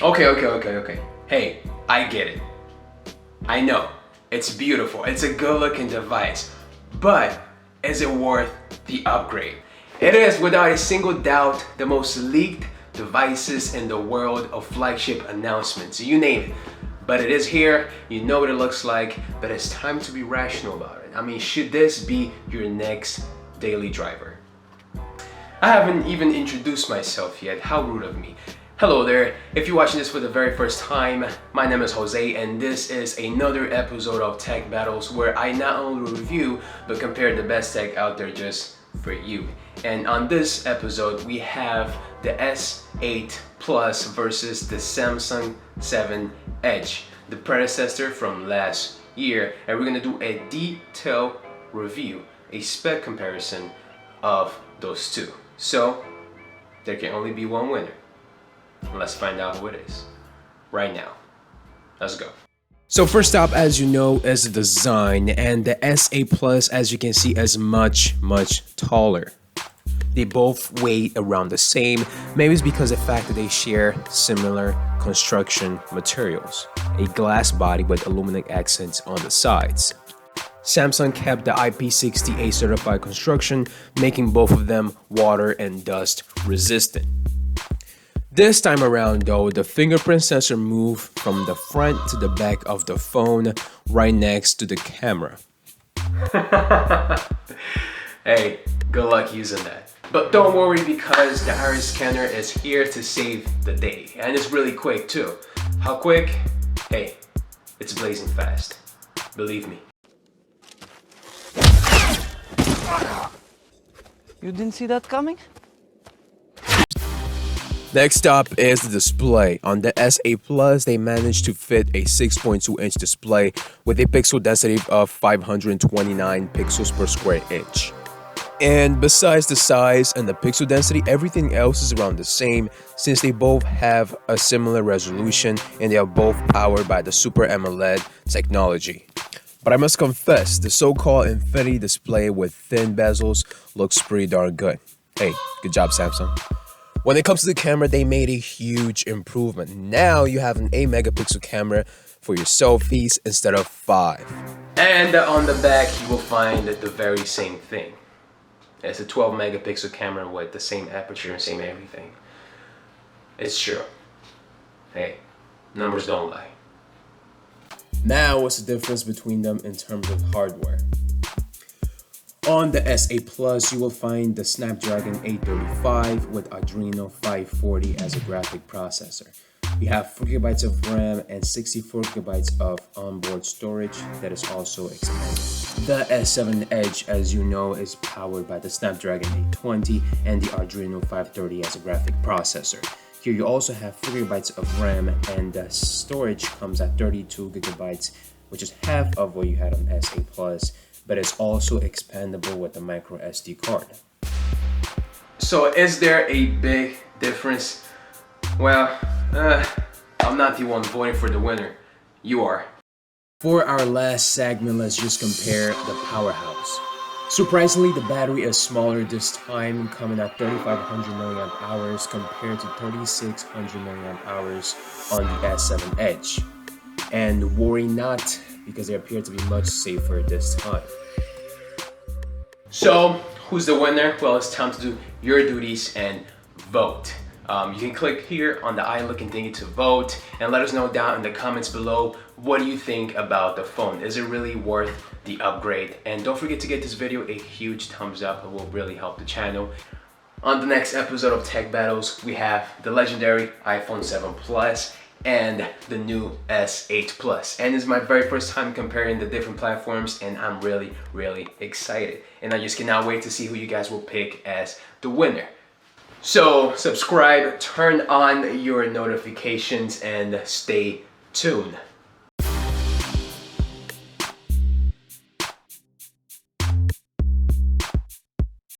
Okay. Hey, I get it. I know, it's beautiful, it's a good looking device, but is it worth the upgrade? It is without a single doubt the most leaked devices in the world of flagship announcements, you name it. But it is here, you know what it looks like, but it's time to be rational about it. I mean, should this be your next daily driver? I haven't even introduced myself yet, how rude of me. Hello there, if you're watching this for the very first time, my name is Jose and this is another episode of Tech Battles where I not only review but compare the best tech out there just for you. And on this episode we have the S8 Plus versus the Samsung 7 Edge, the predecessor from last year, and we're gonna do a detailed review, a spec comparison of those two. So there can only be one winner. Let's find out who it is right now. Let's go. So first up, as you know, is the design, and the S8 Plus, as you can see, is much taller. They both weigh around the same. Maybe it's because of the fact that they share similar construction materials, a glass body with aluminum accents on the sides. Samsung kept the IP68 certified construction, making both of them water and dust resistant. This time around though, the fingerprint sensor moved from the front to the back of the phone right next to the camera. Hey, good luck using that. But don't worry because the iris scanner is here to save the day. And it's really quick too. How quick? Hey, it's blazing fast. Believe me. You didn't see that coming? Next up is the display. On the S8 Plus, they managed to fit a 6.2-inch display with a pixel density of 529 pixels per square inch. And besides the size and the pixel density, everything else is around the same since they both have a similar resolution and they are both powered by the Super AMOLED technology. But I must confess, the so-called infinity display with thin bezels looks pretty darn good. Hey, good job Samsung. When it comes to the camera, they made a huge improvement. Now you have an 8 megapixel camera for your selfies instead of 5. And on the back, you will find the very same thing. It's a 12 megapixel camera with the same aperture and same everything. It's true. Hey, numbers don't lie. Now, what's the difference between them in terms of hardware? On the S8 Plus, you will find the Snapdragon 835 with Adreno 540 as a graphic processor. You have 4GB of RAM and 64GB of onboard storage that is also expanded. The S7 Edge, as you know, is powered by the Snapdragon 820 and the Adreno 530 as a graphic processor. Here you also have 4GB of RAM and the storage comes at 32GB, which is half of what you had on S8 Plus, but it's also expandable with the micro SD card. So is there a big difference? Well, I'm not the one voting for the winner. You are. For our last segment, let's just compare the powerhouse. Surprisingly, the battery is smaller this time, coming at 3500 mAh compared to 3600 mAh on the S7 Edge. And worry not, because they appear to be much safer this time. So, who's the winner? Well, it's time to do your duties and vote. You can click here on the eye-looking thingy to vote and let us know down in the comments below what do you think about the phone. Is it really worth the upgrade? And don't forget to give this video a huge thumbs up. It will really help the channel. On the next episode of Tech Battles, we have the legendary iPhone 7 Plus and the new S8 Plus. And it's my very first time comparing the different platforms and I'm really excited. And I just cannot wait to see who you guys will pick as the winner. So subscribe, turn on your notifications and stay tuned.